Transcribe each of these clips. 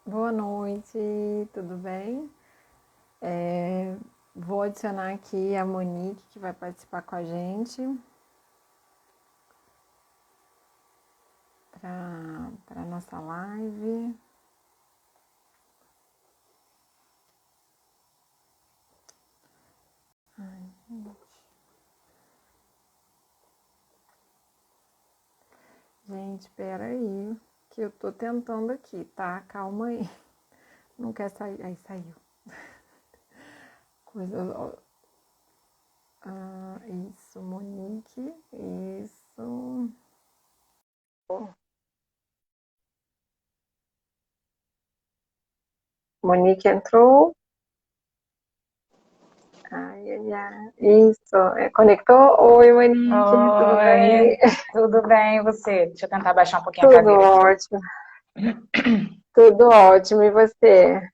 Boa noite, tudo bem? Vou adicionar aqui a Monique, que vai participar com a gente para a nossa live. Gente, espera aí, que eu tô tentando aqui, tá? Calma aí. Não quer sair. Aí saiu. Coisa. Isso, Monique. Isso. Monique entrou. Ai, ai, ai. Isso. Conectou? Oi, Monique, tudo Oi, bem? tudo bem e você? Deixa eu tentar baixar um pouquinho a Tudo cadeira aqui. ótimo, tudo ótimo. E você?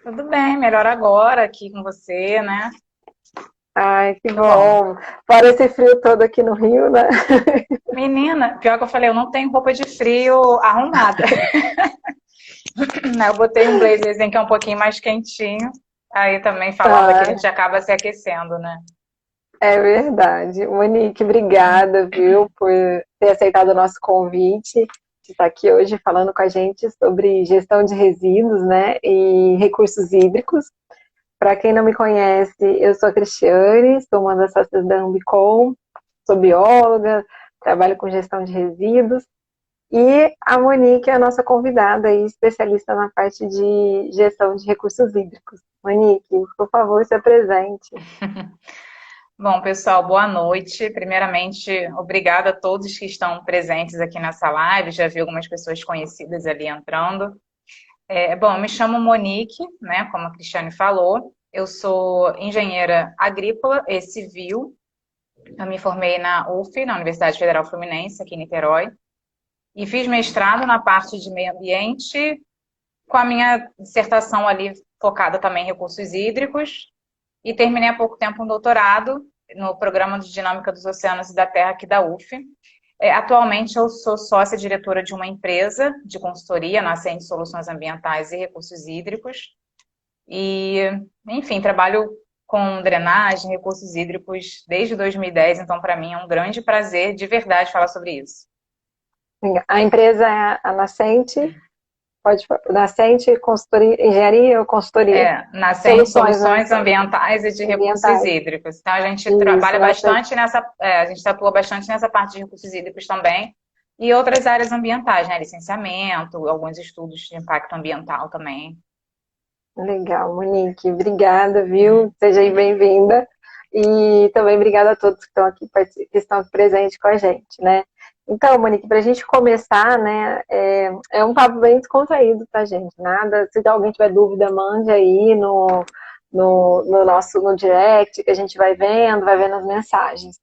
Tudo bem, melhor agora aqui com você, né? Ai, que Muito bom. bom. Fora esse frio todo aqui no Rio, né? Menina, pior que eu falei, eu não tenho roupa de frio arrumada. Né? Eu botei um blazerzinho que é um pouquinho mais quentinho. Aí também falando que a Ah, gente acaba se aquecendo, né? é verdade. Monique, obrigada, viu, por ter aceitado o nosso convite de estar aqui hoje falando com a gente sobre gestão de resíduos, né, e recursos hídricos. Para quem não me conhece, eu sou a Cristiane, sou uma das sócias da Ambicom, sou bióloga, trabalho com gestão de resíduos. E a Monique é a nossa convidada e especialista na parte de gestão de recursos hídricos. Monique, por favor, se apresente. Bom, pessoal, boa noite. Primeiramente, obrigada a todos que estão presentes aqui nessa live. Já vi algumas pessoas conhecidas ali entrando. Bom, eu me chamo Monique, né, como a Cristiane falou. Eu sou engenheira agrícola e civil. Eu me formei na UF, na Universidade Federal Fluminense, aqui em Niterói, e fiz mestrado na parte de meio ambiente, com a minha dissertação ali focada também em recursos hídricos, e terminei há pouco tempo um doutorado no Programa de Dinâmica dos Oceanos e da Terra aqui da UF. Atualmente eu sou sócia diretora de uma empresa de consultoria na Ascend Soluções Ambientais e Recursos Hídricos. E, enfim, trabalho com drenagem, recursos hídricos desde 2010, então para mim é um grande prazer de verdade falar sobre isso. A empresa é a Nascente, pode Nascente Consultoria, Engenharia ou Consultoria? Na Ascend Soluções, né? Soluções Ambientais e de Recursos Ambientais. Hídricos. Então a gente Isso, trabalha Nascente. bastante nessa, a gente atua bastante nessa parte de recursos hídricos também. E outras áreas ambientais, né? Licenciamento, alguns estudos de impacto ambiental também. Legal, Monique. Obrigada, viu? Seja aí bem-vinda. E também obrigada a todos que estão aqui, que estão aqui presentes com a gente, né? Então, Monique, para a gente começar, né, é um papo bem descontraído, tá, gente? Nada, se alguém tiver dúvida, mande aí no nosso no direct, que a gente vai vendo as mensagens.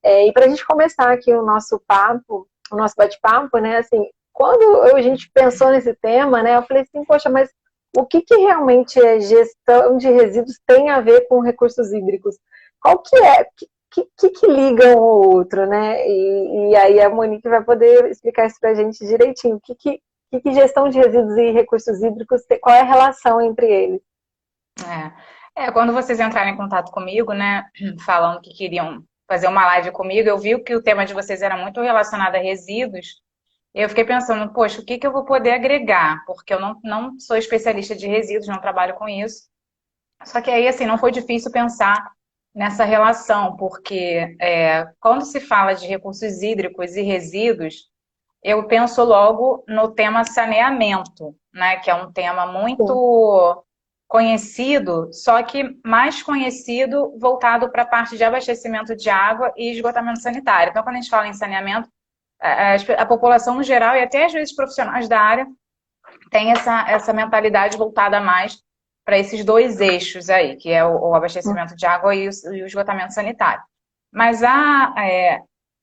E para a gente começar aqui o nosso papo, o nosso bate-papo, né, assim, quando a gente pensou nesse tema, né, eu falei assim, poxa, mas o que, que realmente é gestão de resíduos tem a ver com recursos hídricos? Qual que é? Que liga um ao outro, né? E aí a Monique vai poder explicar isso para a gente direitinho. Que gestão de resíduos e recursos hídricos, qual é a relação entre eles? Quando vocês entraram em contato comigo, né, falando que queriam fazer uma live comigo, eu vi que o tema de vocês era muito relacionado a resíduos. E eu fiquei pensando, poxa, o que que eu vou poder agregar? Porque eu não sou especialista de resíduos, não trabalho com isso. Só que aí, assim, não foi difícil pensar nessa relação, porque quando se fala de recursos hídricos e resíduos, eu penso logo no tema saneamento, né, que é um tema Sim, muito conhecido, só que mais conhecido voltado para a parte de abastecimento de água e esgotamento sanitário. Então, quando a gente fala em saneamento, a população no geral e até às vezes profissionais da área tem essa mentalidade voltada mais para esses dois eixos aí, que é o abastecimento de água e o esgotamento sanitário. Mas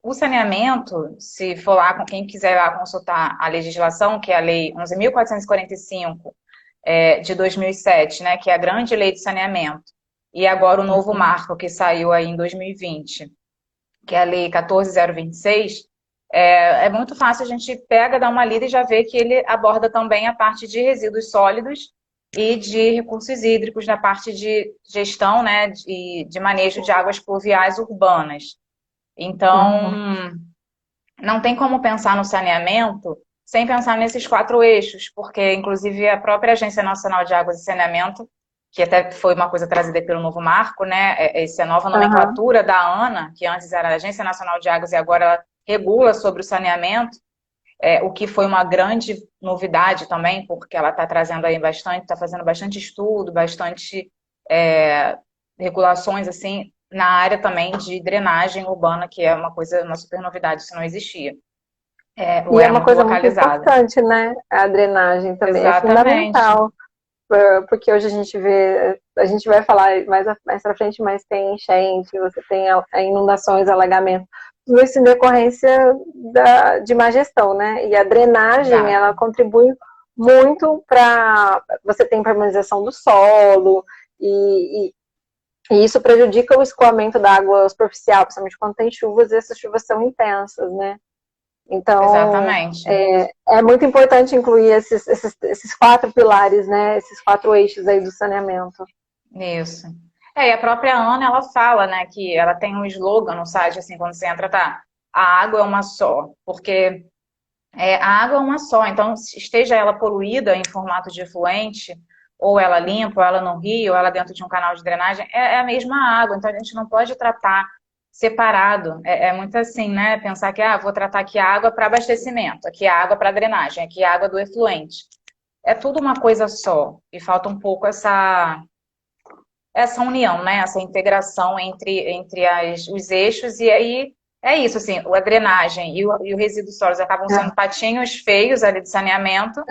o saneamento, se for lá, com quem quiser lá consultar a legislação, que é a Lei 11.445 de 2007, né, que é a grande lei de saneamento, e agora o novo marco que saiu aí em 2020, que é a Lei 14.026, É muito fácil, a gente pega, dá uma lida e já vê que ele aborda também a parte de resíduos sólidos e de recursos hídricos na parte de gestão, né, de manejo de águas pluviais urbanas. Então, Uhum. não tem como pensar no saneamento sem pensar nesses quatro eixos, porque, inclusive, a própria Agência Nacional de Águas e Saneamento, que até foi uma coisa trazida pelo novo marco, né? Essa nova Aham. nomenclatura da ANA, que antes era a Agência Nacional de Águas e agora ela regula sobre o saneamento, o que foi uma grande novidade também, porque ela está trazendo aí bastante, está fazendo bastante estudo, bastante regulações assim na área também de drenagem urbana, que é uma coisa, uma super novidade, isso não existia. Ou E é era uma muito coisa muito localizada. importante, né? A drenagem também é Exatamente. fundamental, porque hoje a gente vê, a gente vai falar mais para frente, mas tem enchente, você tem inundações, alagamento, tudo isso em decorrência de má gestão, né? E a drenagem, ela Exato. contribui muito para você ter impermeabilização do solo e isso prejudica o escoamento da água superficial, principalmente quando tem chuvas e essas chuvas são intensas, né? Então, Exatamente. é muito importante incluir esses quatro pilares, né? Esses quatro eixos aí do saneamento. Isso. E a própria Ana, ela fala, né, que ela tem um slogan no site, assim, quando você entra, tá? A água é uma só, porque a água é uma só, então esteja ela poluída em formato de efluente, ou ela limpa, ou ela no rio, ou ela dentro de um canal de drenagem, é a mesma água, então a gente não pode tratar separado. É muito assim, né? Pensar que, vou tratar aqui a água para abastecimento, aqui a água para drenagem, aqui a água do efluente. É tudo uma coisa só, e falta um pouco essa união, né? Essa integração entre os eixos, e aí é isso, assim, a drenagem e o resíduo sólido acabam sendo patinhos feios ali de saneamento,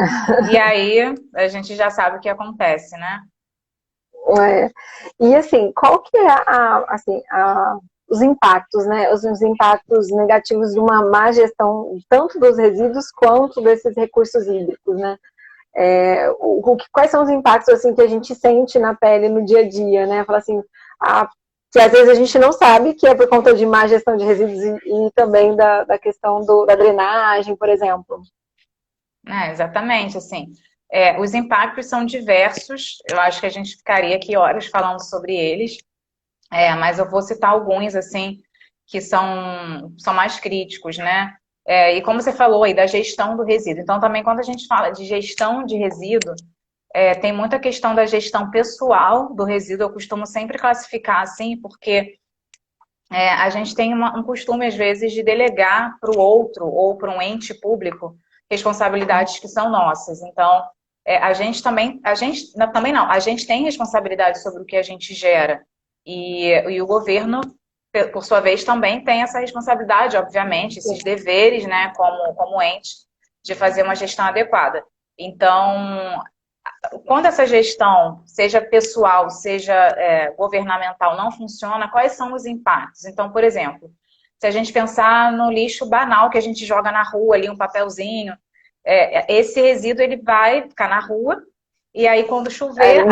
e aí a gente já sabe o que acontece, né? É. E assim, qual que é os impactos, né? Os impactos negativos de uma má gestão tanto dos resíduos quanto desses recursos hídricos, né? Quais são os impactos assim que a gente sente na pele no dia a dia, né? Fala assim, que às vezes a gente não sabe que é por conta de má gestão de resíduos e também da questão da drenagem, por exemplo. Exatamente, assim. Os impactos são diversos, eu acho que a gente ficaria aqui horas falando sobre eles, mas eu vou citar alguns, assim, que são mais críticos, né? E como você falou aí, da gestão do resíduo. Então, também, quando a gente fala de gestão de resíduo, tem muita questão da gestão pessoal do resíduo. Eu costumo sempre classificar assim, porque a gente tem um costume, às vezes, de delegar para o outro ou para um ente público responsabilidades que são nossas. Então, a gente também, também não, a gente tem responsabilidade sobre o que a gente gera. E o governo, por sua vez, também tem essa responsabilidade, obviamente, esses deveres, né, como ente, de fazer uma gestão adequada. Então, quando essa gestão, seja pessoal, seja governamental, não funciona, quais são os impactos? Então, por exemplo, se a gente pensar no lixo banal que a gente joga na rua ali, um papelzinho, esse resíduo ele vai ficar na rua e aí quando chover,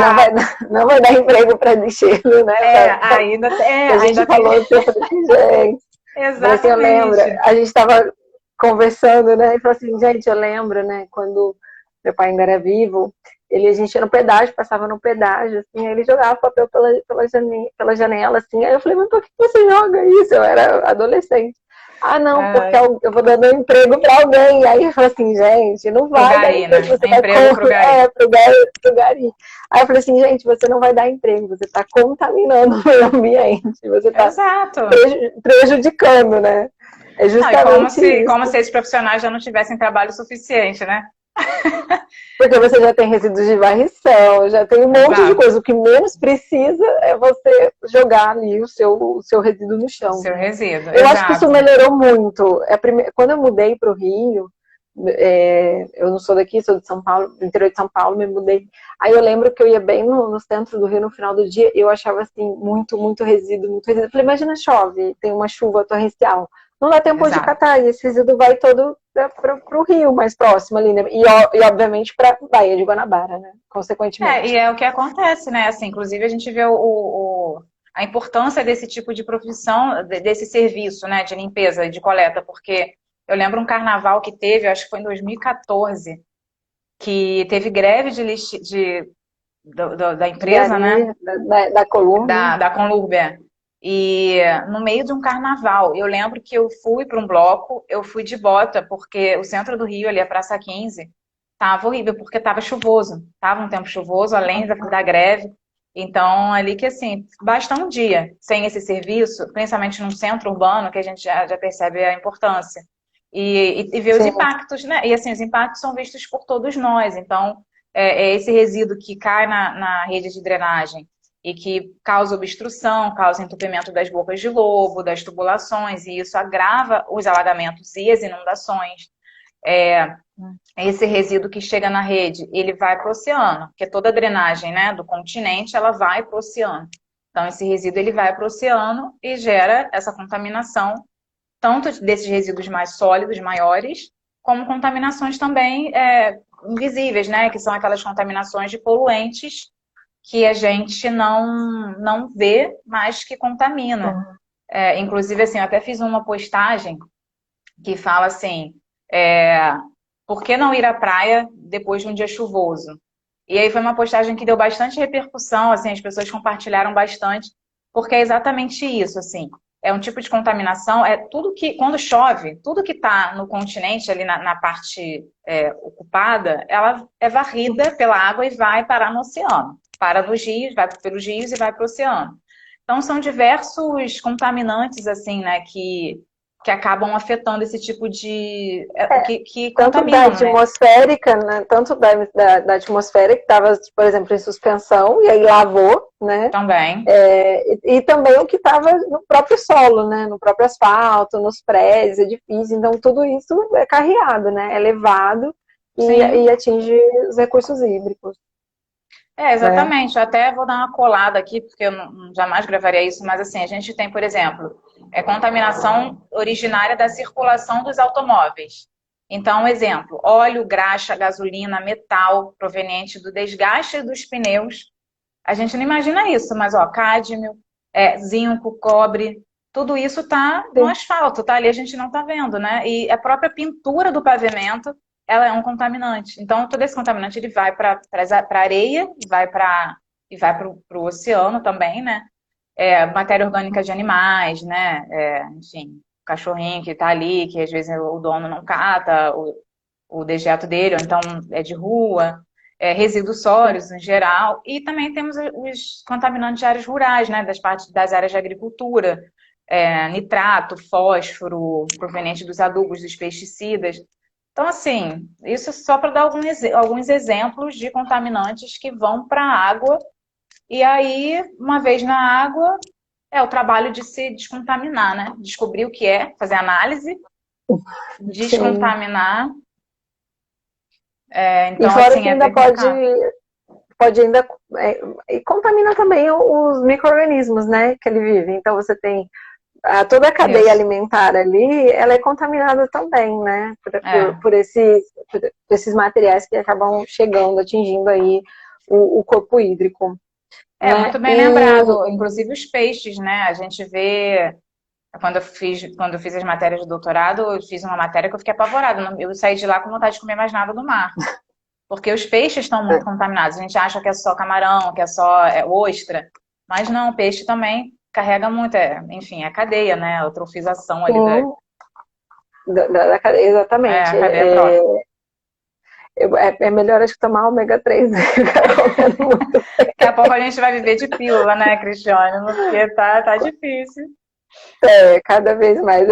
Não vai dar emprego para lixeiro, né? A gente ainda tem. falou que eu falei assim, gente, eu falei assim, eu lembro, Exatamente. a gente estava conversando, né? E falou assim, gente, eu lembro, né? Quando meu pai ainda era vivo, a gente ia no pedágio, passava no pedágio, assim, aí ele jogava papel pela janela, assim. Aí eu falei, mas por que você joga isso? Eu era adolescente. Ah, não, porque É, eu vou dando um emprego para alguém. Aí eu falei assim, gente, não pro vai dar gari, emprego, né? você vai Emprego pro gari. pro gari. Aí eu falei assim, gente, você não vai dar emprego, você está contaminando o meio ambiente, você está Exato. prejudicando, né? É Não, e justamente como isso. se esses profissionais já não tivessem trabalho suficiente, né? Porque você já tem resíduos de varrição, já tem um monte de Exato. coisa. O que menos precisa é você jogar ali o seu resíduo no O chão, seu né? resíduo, Eu acho que isso exato. melhorou muito. Quando eu mudei para o Rio, eu não sou daqui, sou de São Paulo, do interior de São Paulo, me mudei. Aí eu lembro que eu ia bem no centro do Rio no final do dia, eu achava assim, muito, muito resíduo, muito resíduo. Eu falei, imagina chove, tem uma chuva torrencial. Não dá tempo de Exato. catar, e esse resíduo vai todo para o rio mais próximo ali, né? E obviamente para Baía de Guanabara, né? E Consequentemente. é o que acontece, né? Assim, inclusive a gente vê a importância desse tipo de profissão, desse serviço, né, de limpeza e de coleta, porque Eu lembro um carnaval que teve, acho que foi em 2014, que teve greve da empresa, né? Da Colômbia. Da Conlurbia. E no meio de um carnaval, eu lembro que eu fui para um bloco, eu fui de bota, porque o centro do Rio, ali, a Praça 15, tava horrível, porque tava chuvoso. Tava um tempo chuvoso, além da greve. Então, ali que, assim, basta um dia sem esse serviço, principalmente num centro urbano, que a gente já percebe a importância. E ver os Sim. impactos, né? E, assim, os impactos são vistos por todos nós. Então, é esse resíduo que cai na rede de drenagem e que causa obstrução, causa entupimento das bocas de lobo, das tubulações, e isso agrava os alagamentos e as inundações. Esse resíduo que chega na rede, ele vai para o oceano, porque toda a drenagem, né, do continente, ela vai para o oceano. Então, esse resíduo ele vai para o oceano e gera essa contaminação, tanto desses resíduos mais sólidos, maiores, como contaminações também invisíveis, né, que são aquelas contaminações de poluentes que a gente não vê, mas que contamina. Inclusive, assim, eu até fiz uma postagem que fala assim, por que não ir à praia depois de um dia chuvoso? E aí foi uma postagem que deu bastante repercussão, assim, as pessoas compartilharam bastante, porque é exatamente isso, assim. É um tipo de contaminação, é tudo que, quando chove, tudo que está no continente, ali na parte ocupada, ela é varrida pela água e vai parar no oceano. Para nos rios, vai pelos rios e vai para o oceano. Então, são diversos contaminantes, assim, né, que acabam afetando esse tipo de... que Tanto da contaminam, né? atmosférica, né? Tanto da atmosfera que estava, por exemplo, em suspensão, e aí lavou, né? Também. E também o que estava no próprio solo, né? No próprio asfalto, nos prédios, edifícios. Então, tudo isso é carreado, né? É levado e atinge os recursos hídricos. Exatamente. Eu até vou dar uma colada aqui, porque eu jamais gravaria isso, mas assim, a gente tem, por exemplo, contaminação originária da circulação dos automóveis. Então, exemplo, óleo, graxa, gasolina, metal proveniente do desgaste dos pneus. A gente não imagina isso, mas ó, cádmio, zinco, cobre, tudo isso está no asfalto, tá ali, a gente não está vendo, né? E a própria pintura do pavimento, ela é um contaminante. Então, todo esse contaminante ele vai para a areia, vai para o oceano também, né? Matéria orgânica de animais, né? Enfim, cachorrinho que está ali, que às vezes o dono não cata o dejeto dele, ou então é de rua, resíduos sólidos em geral, e também temos os contaminantes de áreas rurais, né? Das áreas de agricultura, nitrato, fósforo, proveniente dos adubos, dos pesticidas. Então, assim, isso é só para dar alguns exemplos de contaminantes que vão para a água, e aí, uma vez na água, é o trabalho de se descontaminar, né? Descobrir o que é, fazer análise, descontaminar. Então, e fora assim, que ainda pode ainda e contamina também os micro-organismos, né, que ele vive. Então você tem toda a cadeia alimentar ali, ela é contaminada também, né, por esses materiais que acabam chegando, atingindo aí o corpo hídrico. Muito bem lembrado. Inclusive os peixes, né? A gente vê. Quando eu fiz as matérias de doutorado, eu fiz uma matéria que eu fiquei apavorada. Eu saí de lá com vontade de comer mais nada do mar. Porque os peixes estão muito contaminados. A gente acha que é só camarão, que é só ostra. Mas não, o peixe também carrega muito. Enfim, é a cadeia, né? A eutrofização ali da cadeia, exatamente. A cadeia trófica. É melhor, acho que, tomar ômega 3, né? Daqui a pouco a gente vai viver de pílula, né, Cristiane? Porque tá difícil. Cada vez mais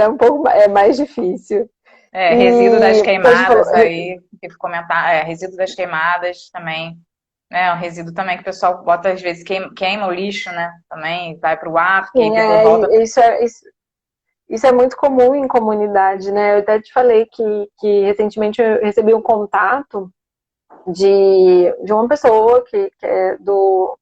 mais difícil. Resíduo das queimadas aí, tem que comentar, resíduo das queimadas também, né, um resíduo também que o pessoal bota, às vezes, queima o lixo, né, também vai para o ar, que depois volta... Isso é muito comum em comunidade, né, eu até te falei que recentemente eu recebi um contato de uma pessoa que é do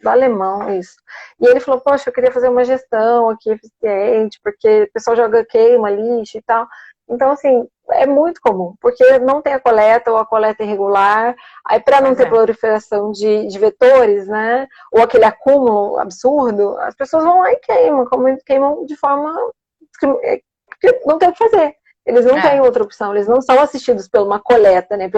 alemão, isso. E ele falou, poxa, eu queria fazer uma gestão aqui eficiente, porque o pessoal joga queima, lixo e tal. Então, assim, é muito comum, porque não tem a coleta ou a coleta irregular, aí para não ter proliferação de vetores, né, ou aquele acúmulo absurdo, as pessoas vão lá e queimam de forma que não tem o que fazer. Eles não têm É, outra opção, eles não são assistidos por uma coleta, né?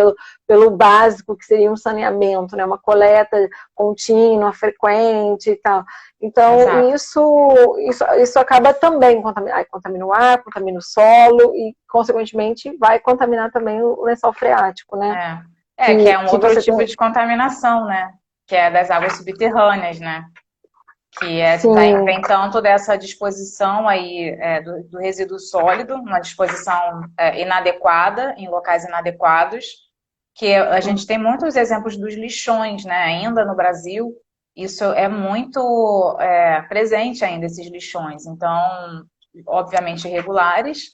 Pelo básico, que seria um saneamento, né? Uma coleta contínua, frequente e tal. Então, exato. isso acaba também contamina o ar, contamina o solo e, consequentemente, vai contaminar também o lençol freático, né? Que é um Que outro você tipo tem. de contaminação, né? Que é das águas subterrâneas, né? Sim, Vem tanto dessa disposição aí do resíduo sólido, uma disposição inadequada, em locais inadequados, que a gente tem muitos exemplos dos lixões, né? Ainda no Brasil, isso é muito presente ainda, esses lixões. Então, obviamente irregulares,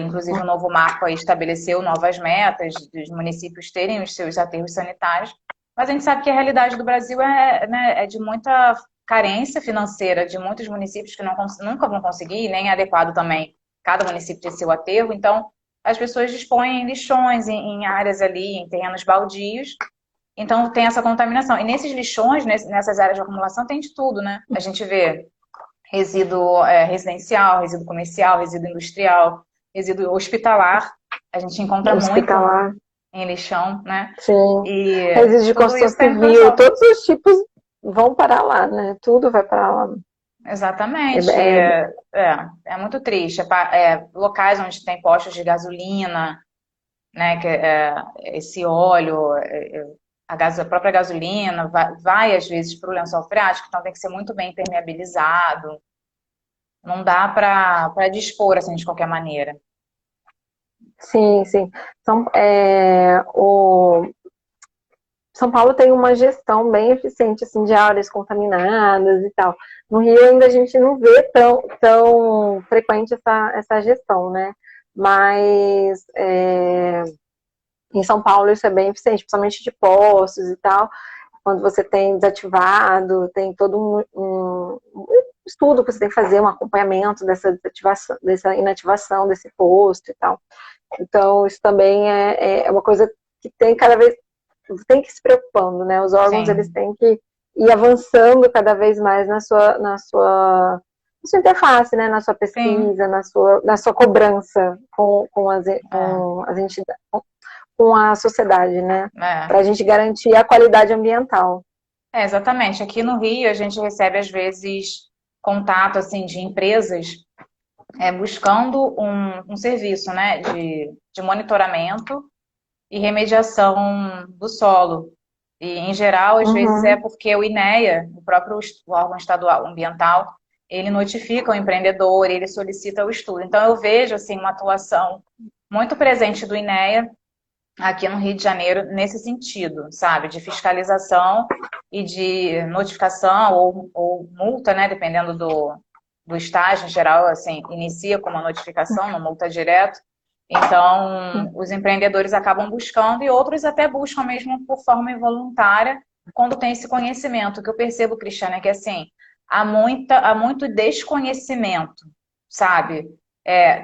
inclusive o novo marco aí estabeleceu novas metas dos municípios terem os seus aterros sanitários, mas a gente sabe que a realidade do Brasil né, é de muita carência financeira de muitos municípios que nunca vão conseguir, nem é adequado também cada município ter seu aterro, então as pessoas dispõem em lixões, em áreas ali, em terrenos baldios, então tem essa contaminação. E nesses lixões, nessas áreas de acumulação, tem de tudo, né? A gente vê resíduo residencial, resíduo comercial, resíduo industrial, resíduo hospitalar, a gente encontra muito hospitalar, em lixão, né? sim. E Resíduos de tudo construção isso está indo para o civil, solo. todos os tipos vão para lá, né? Tudo vai para lá. É, Exatamente. é, É muito triste. Locais onde tem postos de gasolina, né, esse óleo, a própria gasolina vai às vezes para o lençol freático, então tem que ser muito bem impermeabilizado. Não dá para dispor assim de qualquer maneira. sim, sim. São Paulo tem uma gestão bem eficiente assim, de áreas contaminadas e tal. No Rio ainda a gente não vê tão frequente essa gestão, né? Mas em São Paulo isso é bem eficiente, principalmente de postos e tal. Quando você tem desativado, tem todo um estudo que você tem que fazer, um acompanhamento dessa desativação, dessa inativação desse posto e tal. Então, isso também é uma coisa que tem cada vez tem que ir se preocupando, né? Os órgãos eles Sim, têm que ir avançando cada vez mais na sua interface, né? Na sua sim. pesquisa, na sua cobrança É, com as entidades, com a sociedade, né? é. Para a gente garantir a qualidade ambiental. Exatamente. Aqui no Rio a gente recebe às vezes contato assim de empresas buscando um serviço, né, de monitoramento e remediação do solo. E, em geral, às vezes é Uhum, porque o INEA, o próprio o órgão estadual ambiental, ele notifica o empreendedor, ele solicita o estudo. Então, eu vejo assim uma atuação muito presente do INEA aqui no Rio de Janeiro nesse sentido, sabe, de fiscalização e de notificação ou multa, né, dependendo do estágio, em geral, assim, inicia com uma notificação, uma multa direto. Então, os empreendedores acabam buscando e outros até buscam mesmo por forma involuntária quando tem esse conhecimento. O que eu percebo, Cristiana, é que assim, há muito desconhecimento, sabe?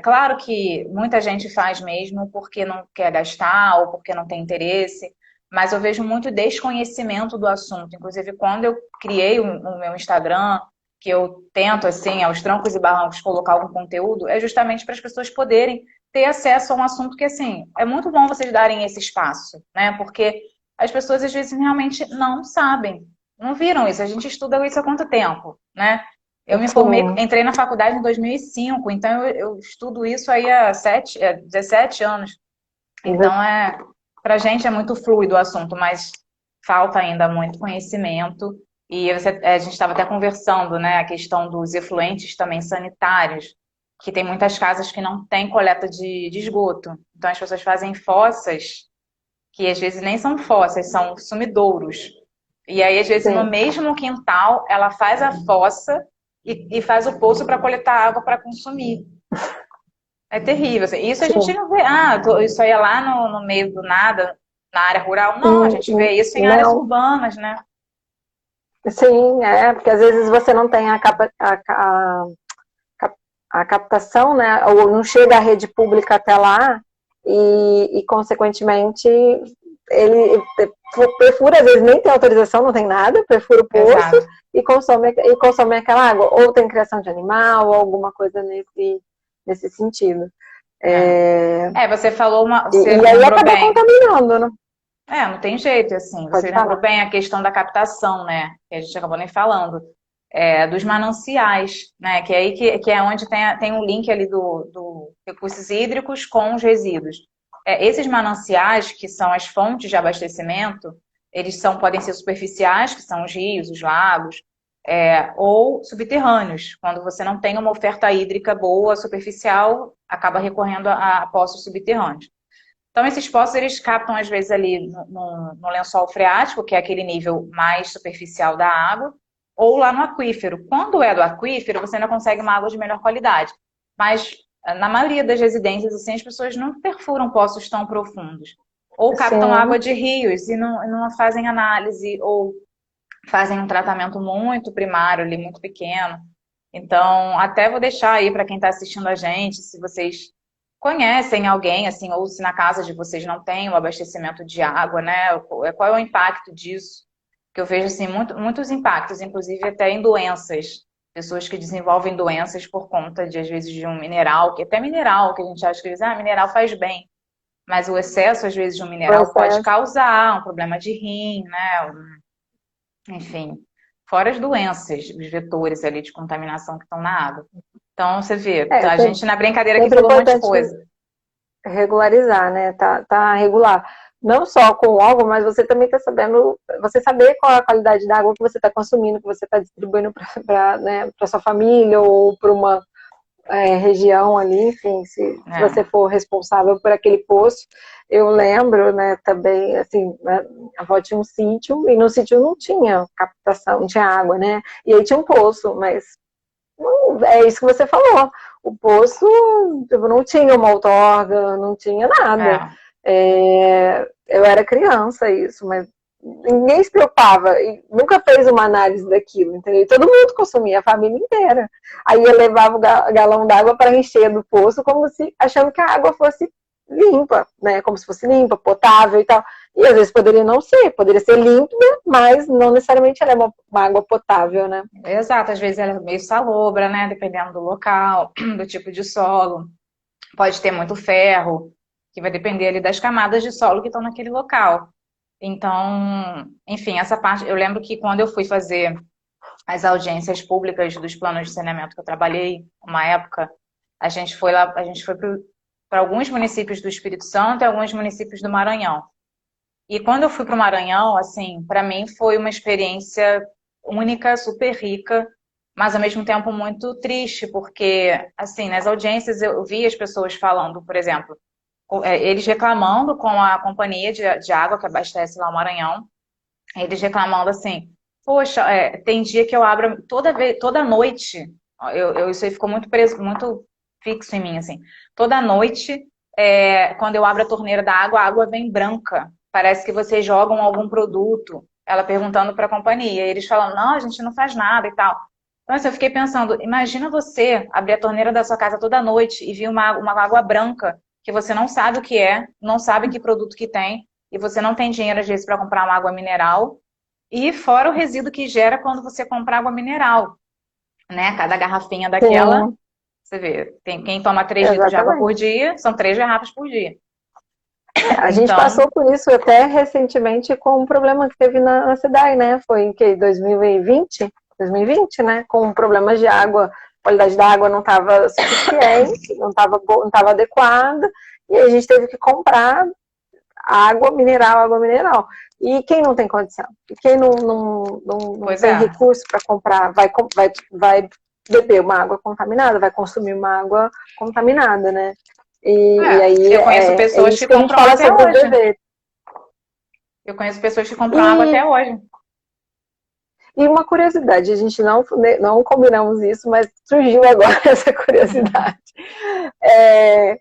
Claro que muita gente faz mesmo porque não quer gastar ou porque não tem interesse, mas eu vejo muito desconhecimento do assunto. Inclusive, quando eu criei o meu Instagram, que eu tento, assim, aos trancos e barrancos, colocar algum conteúdo, é justamente para as pessoas poderem ter acesso a um assunto que, assim, é muito bom vocês darem esse espaço, né? Porque as pessoas, às vezes, realmente não sabem, não viram isso. A gente estuda isso há quanto tempo, né? Eu me formei, sim, entrei na faculdade em 2005, então eu estudo isso aí há 17 anos. Então, pra gente é muito fluido o assunto, mas falta ainda muito conhecimento. E a gente estava até conversando, né, a questão dos efluentes também sanitários, que tem muitas casas que não têm coleta de esgoto. Então, as pessoas fazem fossas, que às vezes nem são fossas, são sumidouros. E aí, às vezes, no sim, mesmo quintal, ela faz a fossa e faz o poço para coletar água para consumir. É terrível. Assim. Isso a gente sim. não vê. Isso aí é lá no meio do nada, na área rural. Não, a gente vê isso em áreas Não, urbanas, né? sim, porque às vezes você não tem a captação, né, ou não chega a rede pública até lá, e consequentemente, ele perfura, às vezes nem tem autorização, não tem nada, perfura o poço Exato. e consome aquela água, ou tem criação de animal, ou alguma coisa nesse sentido. Você falou E você aí lembrou acaba bem. contaminando, né? Não tem jeito, assim. Pode Você lembrou falar. bem a questão da captação, né? Que a gente acabou nem falando. Dos mananciais, né? Que é aí que é onde tem um link ali do recursos hídricos com os resíduos. Esses mananciais, que são as fontes de abastecimento, podem ser superficiais, que são os rios, os lagos, ou subterrâneos. Quando você não tem uma oferta hídrica boa, superficial, acaba recorrendo a poços subterrâneos. Então, esses poços, eles captam, às vezes, ali no lençol freático, que é aquele nível mais superficial da água, ou lá no aquífero. Quando é do aquífero, você ainda consegue uma água de melhor qualidade. Mas, na maioria das residências, assim, as pessoas não perfuram poços tão profundos. Ou captam Sim. água de rios e não fazem análise, ou fazem um tratamento muito primário ali, muito pequeno. Então, até vou deixar aí para quem está assistindo a gente, se vocês conhecem alguém, assim, ou se na casa de vocês não tem o abastecimento de água, né? Qual é o impacto disso? Que eu vejo, assim, muitos impactos, inclusive até em doenças. Pessoas que desenvolvem doenças por conta de, às vezes, de um mineral, que até mineral, que a gente acha que mineral faz bem. Mas o excesso, às vezes, de um O mineral pode excesso. causar um problema de rim, né? Enfim, fora as doenças, os vetores ali de contaminação que estão na água. Então, você vê, a Sempre, gente na brincadeira aqui sempre é falou um monte de importante coisa. regularizar, né? Tá regular. Não só com o órgão, mas você também está sabendo, você saber qual é a qualidade da água que você está consumindo, que você está distribuindo para né, sua família ou para uma região ali, enfim, se você for responsável por aquele poço. Eu lembro, né, também, assim, né, a avó tinha um sítio, e no sítio não tinha captação, não tinha água, né, e aí tinha um poço, mas é isso que você falou, o poço tipo, não tinha uma outorga, não tinha nada. Eu era criança isso, mas ninguém se preocupava, e nunca fez uma análise daquilo, entendeu? E todo mundo consumia, a família inteira. Aí eu levava o galão d'água para encher do poço, como se achando que a água fosse limpa, né? Como se fosse limpa, potável e tal. E às vezes poderia não ser, poderia ser límpida, mas não necessariamente ela é uma água potável, né? Exato, às vezes ela é meio salobra, né? Dependendo do local, do tipo de solo. Pode ter muito ferro, que vai depender ali das camadas de solo que estão naquele local. Então, enfim, essa parte, eu lembro que quando eu fui fazer as audiências públicas dos planos de saneamento que eu trabalhei, uma época, a gente foi para alguns municípios do Espírito Santo e alguns municípios do Maranhão. E quando eu fui para o Maranhão, assim, para mim foi uma experiência única, super rica, mas ao mesmo tempo muito triste, porque, assim, nas audiências eu vi as pessoas falando, por exemplo, eles reclamando com a companhia de água que abastece lá o Maranhão, eles reclamando assim, poxa, tem dia que eu abro toda noite, isso aí ficou muito preso, muito fixo em mim, assim, toda noite, quando eu abro a torneira da água, a água vem branca, parece que vocês jogam algum produto, ela perguntando para a companhia, e eles falando, não, a gente não faz nada e tal. Então, assim, eu fiquei pensando, imagina você abrir a torneira da sua casa toda noite e vir uma água branca, que você não sabe o que é, não sabe que produto que tem, e você não tem dinheiro, às vezes, para comprar uma água mineral, e fora o resíduo que gera quando você compra água mineral, né? Cada garrafinha daquela, Sim, você vê, tem quem toma 3 litros de água por exatamente. dia, são 3 garrafas por dia. A gente Então, passou por isso até recentemente com um problema que teve na cidade, né? Foi em que 2020, 2020, né? Com problemas de água, a qualidade da água não estava suficiente, não estava adequada, e a gente teve que comprar água mineral. E quem não tem condição? E quem não pois tem é. recurso para comprar, vai beber uma água contaminada, vai consumir uma água contaminada, né? E aí Eu conheço é pessoas isso que que a gente compram fala até sobre o hoje. dever. Eu conheço pessoas que compram água E, até hoje. e uma curiosidade, a gente não combinamos isso, mas surgiu agora essa curiosidade. É,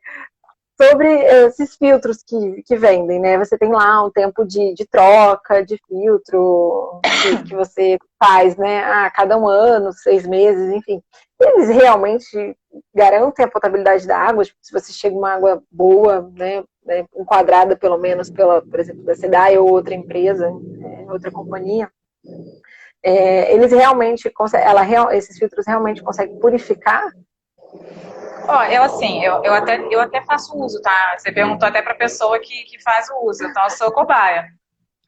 sobre esses filtros que vendem, né? Você tem lá um tempo de troca de filtro que você faz, né? A cada um ano, 6 meses, enfim. Eles realmente garantem a potabilidade da água? Tipo, se você chega uma água boa, né? Enquadrada pelo menos por exemplo, da SEDAI ou outra empresa, outra companhia, eles realmente esses filtros realmente conseguem purificar? Ó, eu até faço uso, tá? Você perguntou até pra pessoa que faz o uso, então eu sou cobaia.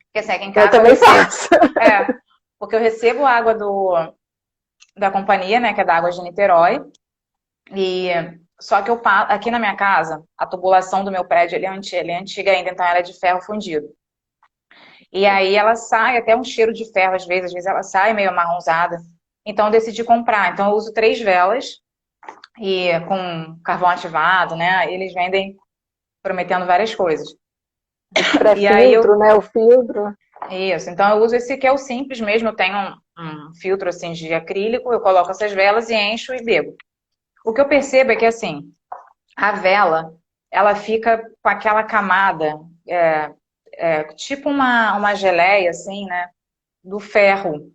Porque assim, aqui em Eu casa eu também recebo, faço. porque eu recebo água da companhia, né, que é da Água de Niterói, e só que aqui na minha casa, a tubulação do meu prédio ele é antiga ainda, então ela é de ferro fundido. E aí ela sai até um cheiro de ferro às vezes ela sai meio amarronzada. Então eu decidi comprar. Então eu uso 3 velas e com carvão ativado, né? Eles vendem prometendo várias coisas. E aí Pré-filtro, né? O filtro. isso, então eu uso esse que é o simples mesmo, eu tenho um filtro assim de acrílico, eu coloco essas velas e encho e bebo. O que eu percebo é que assim, a vela, ela fica com aquela camada, tipo uma geleia assim, né, do ferro.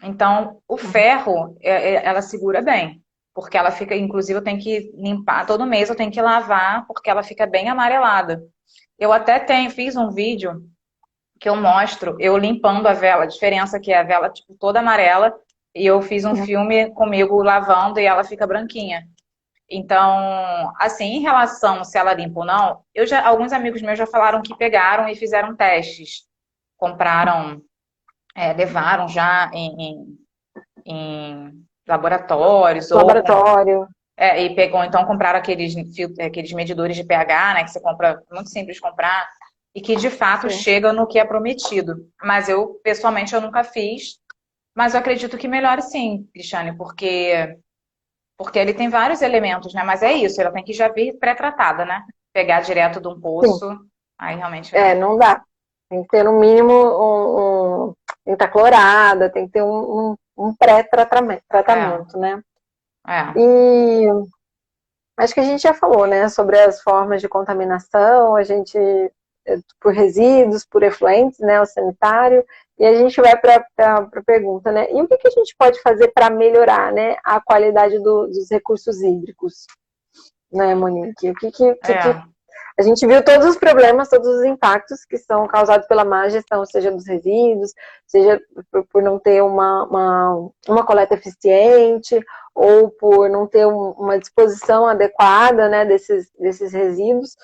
Então, o ferro, ela segura bem, porque ela fica, inclusive eu tenho que limpar, todo mês eu tenho que lavar, porque ela fica bem amarelada. Eu até fiz um vídeo que eu mostro eu limpando a vela, a diferença que é a vela tipo toda amarela e eu fiz um filme comigo lavando e ela fica branquinha. Então, assim, em relação se ela limpa ou não, alguns amigos meus já falaram que pegaram e fizeram testes, compraram, levaram já em laboratórios ou Laboratório. e pegou, então compraram aqueles medidores de pH, né, que você compra, muito simples de comprar, e que de fato Sim. chega no que é prometido. Mas eu, pessoalmente, eu nunca fiz, mas eu acredito que melhore sim, Cristiane, porque ele tem vários elementos, né? Mas é isso, ela tem que já vir pré-tratada, né? Pegar direto de um Sim. poço, aí realmente Não dá. Tem que ter no mínimo tem que estar clorada, tem que ter um pré-tratamento, é, né? é, E acho que a gente já falou, né, sobre as formas de contaminação, a gente por resíduos, por efluentes, né, o sanitário, e a gente vai para a pergunta, né, e o que a gente pode fazer para melhorar, né, a qualidade dos recursos hídricos, né, Monique? é, A gente viu todos os problemas, todos os impactos que são causados pela má gestão, seja dos resíduos, seja por não ter uma coleta eficiente, ou por não ter uma disposição adequada, né, desses resíduos.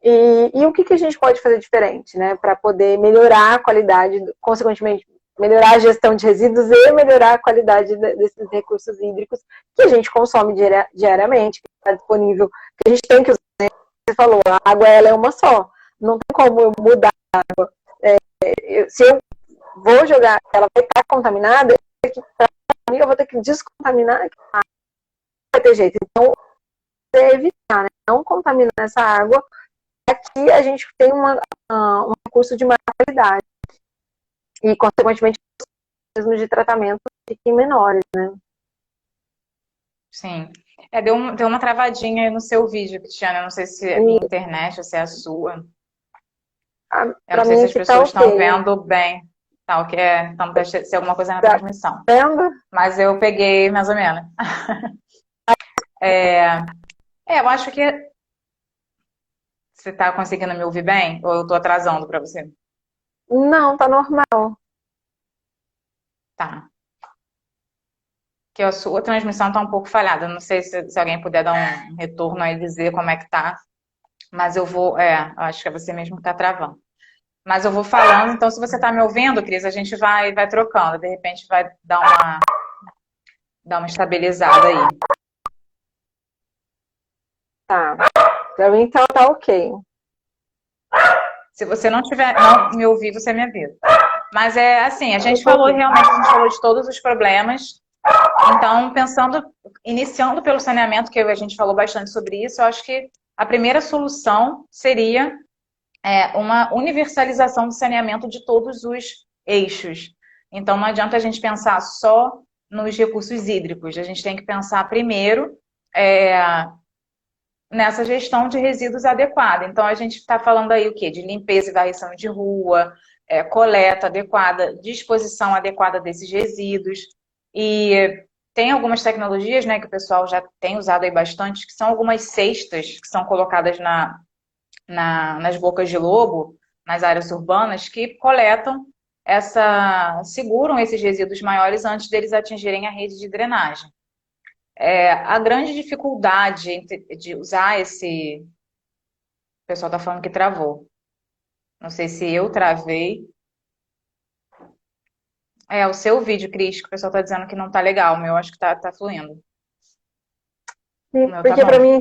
E o que a gente pode fazer diferente, né, para poder melhorar a qualidade, consequentemente, melhorar a gestão de resíduos e melhorar a qualidade desses recursos hídricos que a gente consome diariamente, que está disponível, que a gente tem que usar. Você falou, a água ela é uma só. Não tem como eu mudar. Se eu vou jogar, ela vai estar contaminada, eu vou ter que descontaminar, não vai ter jeito. Então, é evitar, né? Não contaminar essa água, aqui a gente tem um recurso de maior qualidade. E, consequentemente, os riscos de tratamento fiquem menores, né? sim. Deu uma travadinha aí no seu vídeo, Cristiane. Eu não sei se é a minha E internet ou se é a sua. Eu não para sei mim se as aqui tá pessoas estão ok. vendo bem. Tá, ok? Então deve ser alguma coisa na Tá transmissão. vendo? Mas eu peguei mais ou menos. Eu acho que você está conseguindo me ouvir bem? Ou eu estou atrasando para você? Não, tá normal. Tá. Que a sua transmissão está um pouco falhada. Não sei se alguém puder dar um retorno aí e dizer como é que tá. Mas eu vou. Acho que é você mesmo que está travando. Mas eu vou falando, então se você está me ouvindo, Cris, a gente vai trocando. De repente vai dar uma estabilizada aí. Tá. Pra mim então tá ok. Se você não me ouvir, você me avisa. Mas é assim, a Eu gente tô falou ouvindo. realmente, a gente falou de todos os problemas. Então, iniciando pelo saneamento, que a gente falou bastante sobre isso, eu acho que a primeira solução seria uma universalização do saneamento de todos os eixos. Então, não adianta a gente pensar só nos recursos hídricos, a gente tem que pensar primeiro nessa gestão de resíduos adequada. Então, a gente está falando aí o quê? De limpeza e varrição de rua, coleta adequada, disposição adequada desses resíduos. E tem algumas tecnologias, né, que o pessoal já tem usado aí bastante, que são algumas cestas que são colocadas nas bocas de lobo, nas áreas urbanas, que coletam seguram esses resíduos maiores antes deles atingirem a rede de drenagem. A grande dificuldade de usar esse... O pessoal está falando que travou. Não sei se eu travei. O seu vídeo, Cris, que o pessoal está dizendo que não tá legal. O meu acho que tá fluindo. O meu tá Porque bom. pra mim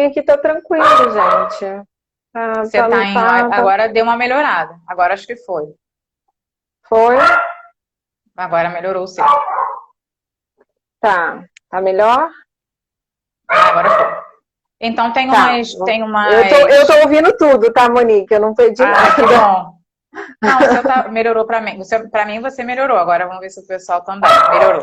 aqui tá tranquilo, gente. Você tá em... Agora deu uma melhorada. Agora acho que foi. Foi? Agora melhorou o seu. Tá. Tá melhor? Agora foi. Então tem umas... Eu tô ouvindo tudo, tá, Monique? Eu não perdi nada. Que bom. Não, o seu melhorou pra mim. Pra mim você melhorou. Agora vamos ver se o pessoal também melhorou.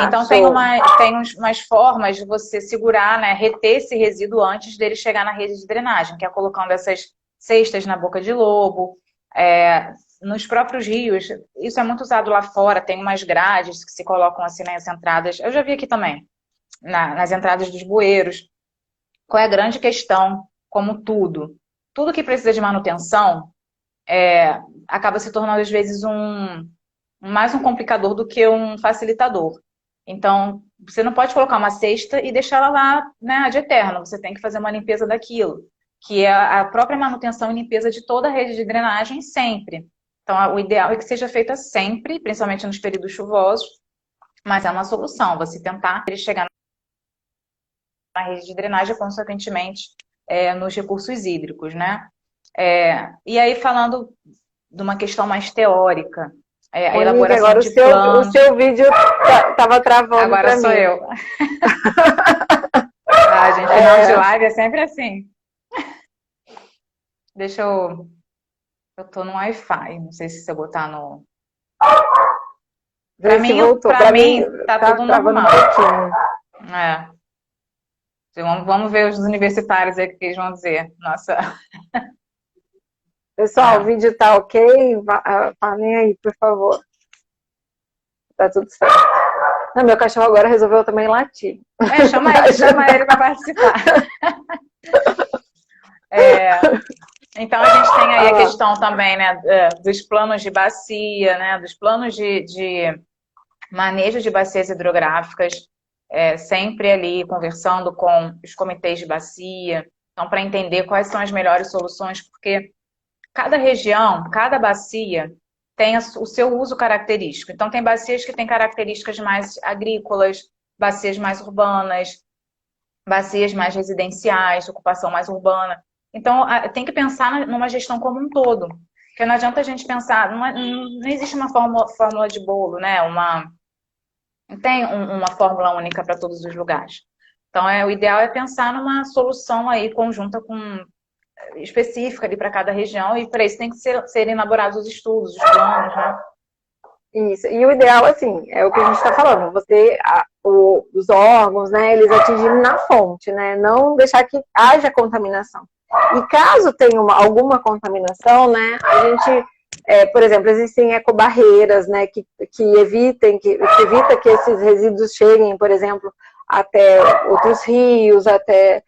Então tem umas formas de você segurar, né, reter esse resíduo antes dele chegar na rede de drenagem, que é colocando essas cestas na boca de lobo, nos próprios rios. Isso é muito usado lá fora, tem umas grades que se colocam assim nas entradas. Eu já vi aqui também, nas entradas dos bueiros. Qual é a grande questão? Como tudo que precisa de manutenção acaba se tornando às vezes mais um complicador do que um facilitador. Então, você não pode colocar uma cesta e deixar ela lá, né, de eterno. Você tem que fazer uma limpeza daquilo, que é a própria manutenção e limpeza de toda a rede de drenagem sempre. Então, o ideal é que seja feita sempre, principalmente nos períodos chuvosos, mas é uma solução, você tentar chegar na rede de drenagem, consequentemente, nos recursos hídricos, né? E aí, falando de uma questão mais teórica, a elaboração agora de planos. O seu vídeo estava travando. Agora sou eu. Gente, final de live é sempre assim. Deixa eu... Eu tô no Wi-Fi, não sei se eu botar no... Pra mim, tá tudo normal. Vamos ver os universitários aí o que eles vão dizer. Nossa... Pessoal, o vídeo tá ok? Falem aí, por favor. Tá tudo certo. Não, meu cachorro agora resolveu também latir. Chama ele para participar. Então a gente tem aí a questão também, né, dos planos de bacia, né, dos planos de manejo de bacias hidrográficas, sempre ali conversando com os comitês de bacia, então para entender quais são as melhores soluções, porque cada região, cada bacia tem o seu uso característico. Então, tem bacias que têm características mais agrícolas, bacias mais urbanas, bacias mais residenciais, ocupação mais urbana. Então, tem que pensar numa gestão como um todo. Porque não adianta a gente pensar... Não existe uma fórmula de bolo, né? Não tem uma fórmula única para todos os lugares. Então, o ideal é pensar numa solução aí conjunta específica ali para cada região, e para isso tem que serem elaborados os estudos, os planos, né? Isso, e o ideal, assim, é o que a gente está falando, os órgãos, né, eles atingirem na fonte, né, não deixar que haja contaminação. E caso tenha alguma contaminação, né, a gente, por exemplo, existem ecobarreiras, né, que evita que esses resíduos cheguem, por exemplo, até outros rios, até...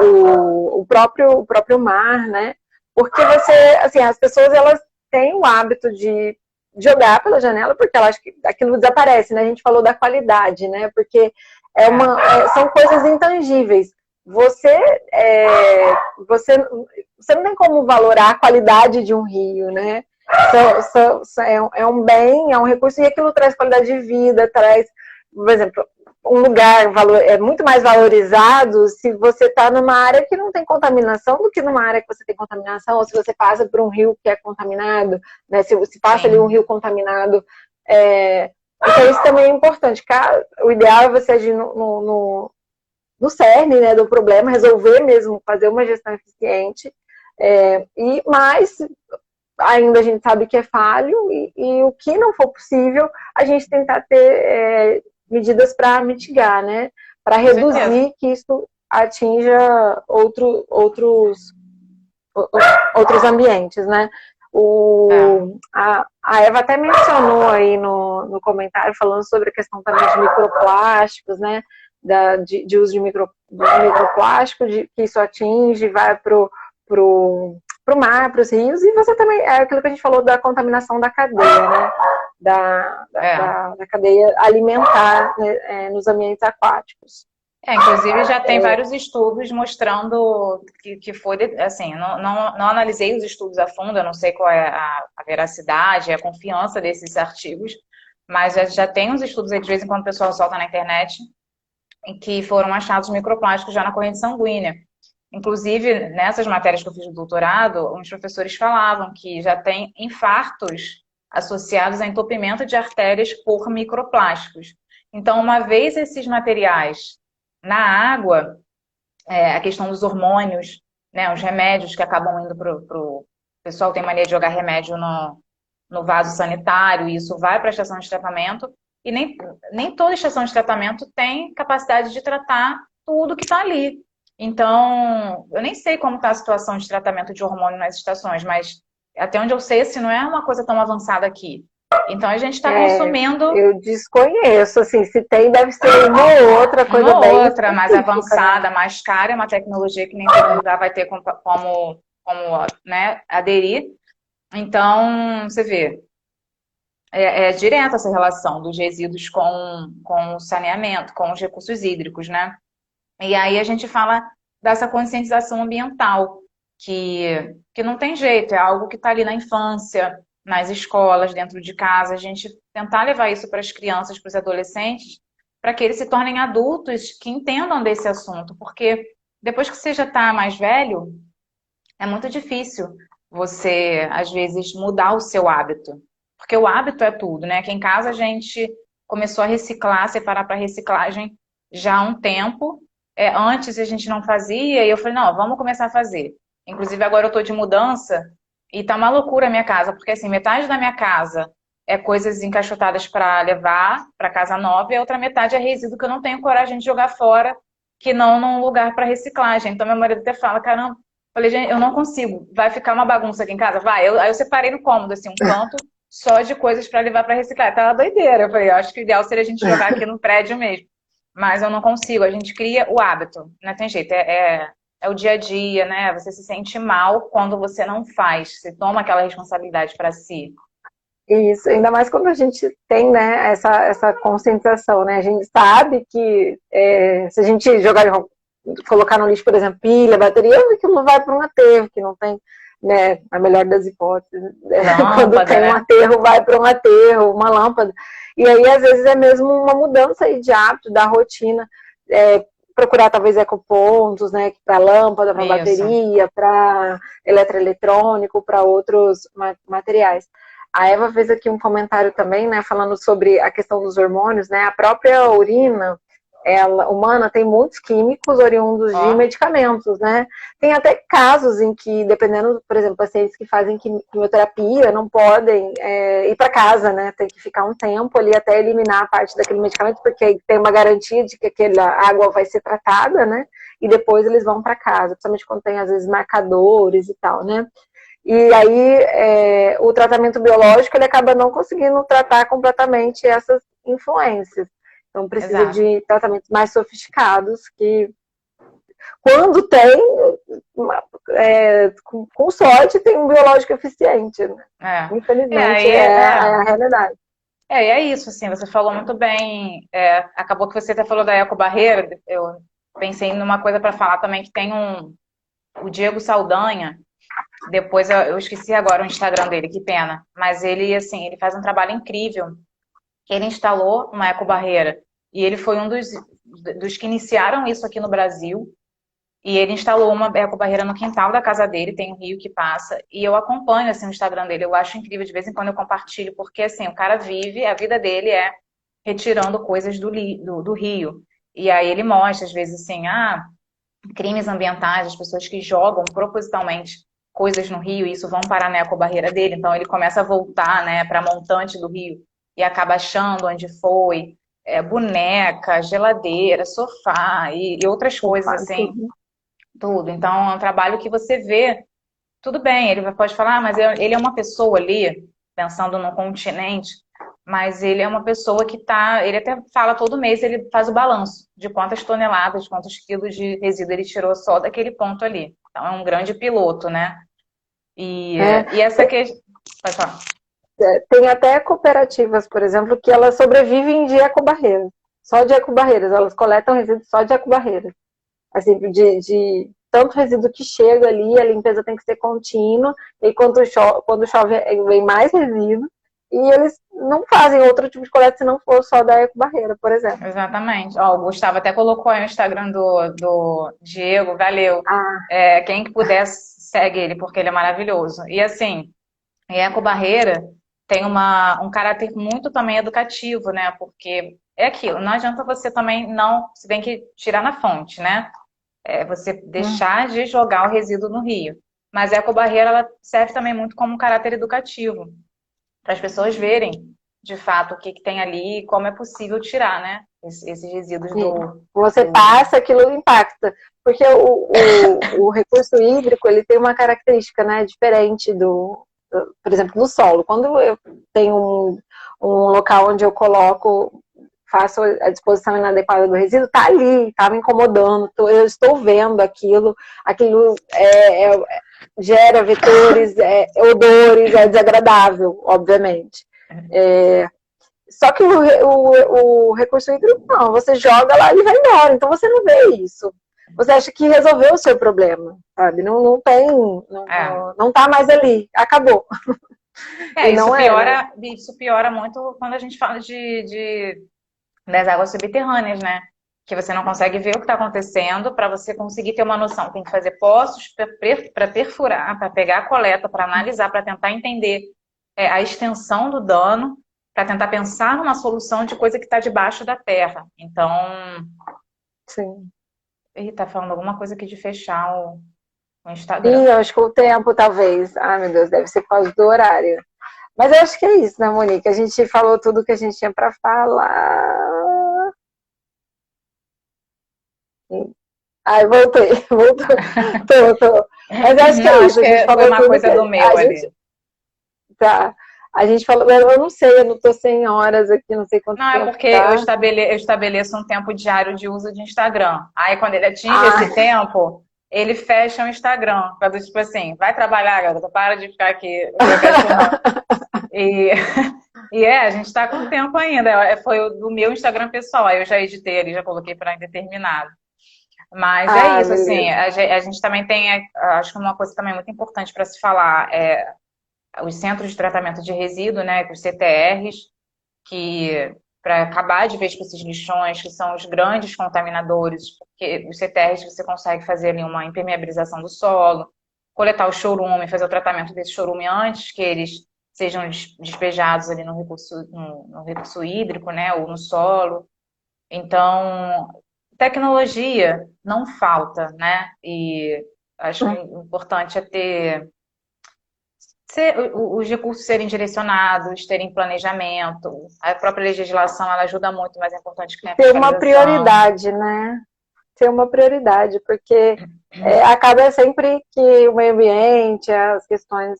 o próprio mar, né? Porque as pessoas, elas têm o hábito de jogar pela janela porque elas acham que aquilo desaparece, né? A gente falou da qualidade, né? Porque são coisas intangíveis. Você não tem como valorar a qualidade de um rio, né? É um bem, é um recurso, e aquilo traz qualidade de vida, traz, por exemplo, um lugar muito mais valorizado se você está numa área que não tem contaminação do que numa área que você tem contaminação, ou se você passa por um rio que é contaminado, né? Se passa ali um rio contaminado. Então isso também é importante. O ideal é você agir no cerne, né, do problema, resolver mesmo, fazer uma gestão eficiente, mas ainda a gente sabe que é falho, e o que não for possível, a gente tentar ter medidas para mitigar, né? Para reduzir que isso atinja outros ambientes, né? A Eva até mencionou aí no comentário, falando sobre a questão também de microplásticos, né? De uso de microplástico, que isso atinge, vai pro mar, para os rios, e você também, é aquilo que a gente falou da contaminação da cadeia, né? É. da cadeia alimentar, né, nos ambientes aquáticos. Inclusive já tem vários estudos mostrando que foi, assim, não analisei os estudos a fundo, eu não sei qual é a veracidade, a confiança desses artigos, mas já tem uns estudos aí, de vez em quando o pessoal solta na internet, em que foram achados microplásticos já na corrente sanguínea. Inclusive, nessas matérias que eu fiz do doutorado, uns professores falavam que já tem infartos associados a entupimento de artérias por microplásticos. Então, uma vez esses materiais na água, a questão dos hormônios, né, os remédios que acabam indo para o... O pessoal tem mania de jogar remédio no vaso sanitário, e isso vai para a estação de tratamento, e nem toda estação de tratamento tem capacidade de tratar tudo que está ali. Então, eu nem sei como está a situação de tratamento de hormônio nas estações, mas até onde eu sei, assim, não é uma coisa tão avançada aqui. Então, a gente está consumindo... Eu desconheço, assim, se tem, deve ser uma ou outra coisa uma bem outra, mais avançada, né? mais cara, é uma tecnologia que nem todo lugar vai ter como né, aderir. Então, você vê, é direta essa relação dos resíduos com o saneamento, com os recursos hídricos, né? E aí a gente fala dessa conscientização ambiental, que não tem jeito, é algo que está ali na infância, nas escolas, dentro de casa, a gente tentar levar isso para as crianças, para os adolescentes, para que eles se tornem adultos que entendam desse assunto, porque depois que você já está mais velho, é muito difícil você, às vezes, mudar o seu hábito. Porque o hábito é tudo, né? Aqui em casa a gente começou a reciclar, separar para reciclagem já há um tempo. Antes a gente não fazia e eu falei, não, vamos começar a fazer. Inclusive agora eu tô de mudança e tá uma loucura a minha casa, porque assim, metade da minha casa é coisas encaixotadas para levar para casa nova e a outra metade é resíduo que eu não tenho coragem de jogar fora, que não num lugar para reciclagem. Então meu marido até fala, caramba, falei, gente, eu não consigo, vai ficar uma bagunça aqui em casa? Vai. Aí eu separei no cômodo, assim, um canto só de coisas para levar para reciclar. Tá uma doideira. Eu falei, eu acho que o ideal seria a gente jogar aqui no prédio mesmo. Mas eu não consigo, a gente cria o hábito, não tem jeito, é o dia a dia, né? Você se sente mal quando você não faz, você toma aquela responsabilidade para si. Isso, ainda mais quando a gente tem, né, essa conscientização, né? A gente sabe que se a gente colocar no lixo, por exemplo, pilha, bateria, aquilo não vai para um aterro, que não tem, né, a melhor das hipóteses. Quando tem um aterro, vai para um aterro, uma lâmpada. E aí, às vezes, é mesmo uma mudança aí de hábito, da rotina, procurar talvez ecopontos, né, para lâmpada, para bateria, para eletroeletrônico, para outros materiais. A Eva fez aqui um comentário também, né, falando sobre a questão dos hormônios, né, a própria urina humana tem muitos químicos oriundos de medicamentos, né? Tem até casos em que, dependendo, por exemplo, pacientes que fazem quimioterapia não podem ir para casa, né? Tem que ficar um tempo ali até eliminar a parte daquele medicamento, porque tem uma garantia de que aquela água vai ser tratada, né? E depois eles vão para casa, principalmente quando tem, às vezes, marcadores e tal, né? E aí, o tratamento biológico, ele acaba não conseguindo tratar completamente essas influências. Então, precisa de tratamentos mais sofisticados, que quando tem, com sorte, tem um biológico eficiente. Né? Infelizmente, a realidade. É isso, assim, você falou muito bem. Acabou que você até falou da ecobarreira, eu pensei numa coisa para falar também, que tem o Diego Saldanha, depois eu esqueci agora o Instagram dele, que pena, mas ele, assim, ele faz um trabalho incrível. Ele instalou uma ecobarreira e ele foi um dos que iniciaram isso aqui no Brasil. E ele instalou uma ecobarreira no quintal da casa dele, tem um rio que passa, e eu acompanho assim, o Instagram dele, eu acho incrível, de vez em quando eu compartilho, porque assim, o cara vive, a vida dele é retirando coisas do rio. E aí ele mostra, às vezes, assim, crimes ambientais, as pessoas que jogam propositalmente coisas no rio, e isso vão parar na ecobarreira dele, então ele começa a voltar, né, para a montante do rio, e acaba achando onde foi, boneca, geladeira, sofá e outras coisas assim, tudo. Então é um trabalho que você vê, tudo bem, ele pode falar, mas ele é uma pessoa ali, pensando no continente, mas ele é uma pessoa que ele até fala todo mês, ele faz o balanço de quantas toneladas, quantos quilos de resíduo ele tirou só daquele ponto ali. Então é um grande piloto, né? E essa questão... Pode falar. Tem até cooperativas, por exemplo, que elas sobrevivem de ecobarreiras. Só de ecobarreiras, elas coletam resíduos só de ecobarreiras. Assim, de tanto resíduo que chega ali, a limpeza tem que ser contínua, e quando chove vem mais resíduo, e eles não fazem outro tipo de coleta se não for só da ecobarreira, por exemplo. Exatamente. Ó, o Gustavo até colocou aí o Instagram do Diego, valeu. Ah, Quem que puder, segue ele, porque ele é maravilhoso. E assim, em Ecobarreira tem um caráter muito também educativo, né? Porque é aquilo, não adianta você também não, você tem que tirar na fonte, né? Você deixar de jogar o resíduo no rio. Mas a Ecobarreira, ela serve também muito como um caráter educativo, para as pessoas verem, de fato, o que que tem ali e como é possível tirar, né? Esses resíduos você passa, aquilo impacta. Porque o recurso hídrico, ele tem uma característica, né, diferente por exemplo, do solo. Quando eu tenho um local onde eu coloco, faço a disposição inadequada do resíduo, tá ali, tá me incomodando, eu estou vendo aquilo gera vetores, odores, é desagradável, obviamente. Só que o recurso hídrico, não, você joga lá e vai embora, então você não vê isso. Você acha que resolveu o seu problema, sabe? Não tem, não tá mais ali, acabou. E isso não né? isso piora muito quando a gente fala das águas subterrâneas, né? Que você não consegue ver o que está acontecendo para você conseguir ter uma noção. Tem que fazer poços para perfurar, para pegar a coleta, para analisar, para tentar entender a extensão do dano, para tentar pensar numa solução de coisa que está debaixo da terra. Então, Sim. tá falando alguma coisa aqui de fechar o Instagram. Eu acho que o tempo, talvez. Ai, meu Deus, deve ser por causa do horário. Mas eu acho que é isso, né, Monique? A gente falou tudo que a gente tinha para falar. Ai, voltei, voltou. Mas eu acho que Não, é acho isso, a gente que foi falou uma tudo coisa que do meu a ali. gente. Tá. A gente falou, eu não sei, eu não tô 100 horas aqui, não sei quanto Não, é tempo porque tá. eu estabeleço um tempo diário de uso de Instagram. Aí, quando ele atinge esse Ah, tempo, ele fecha o Instagram. Tipo assim, vai trabalhar, garota, para de ficar aqui procrastinando. E, a gente está com tempo ainda. Foi o do meu Instagram pessoal, aí eu já editei ali, já coloquei para indeterminado. Mas é isso, assim, beleza. a gente também tem, acho que uma coisa também muito importante para se falar é os centros de tratamento de resíduo, né, os CTRs, que para acabar de vez com esses lixões, que são os grandes contaminadores, porque os CTRs você consegue fazer ali uma impermeabilização do solo, coletar o chorume, fazer o tratamento desse chorume antes que eles sejam despejados ali no recurso hídrico, né, ou no solo. Então, tecnologia não falta, né? E acho que o importante é os recursos serem direcionados, terem planejamento. A própria legislação ela ajuda muito, mas é importante que tenha Ter uma fiscalização. prioridade, né? Ter uma prioridade, porque acaba sempre que o meio ambiente, as questões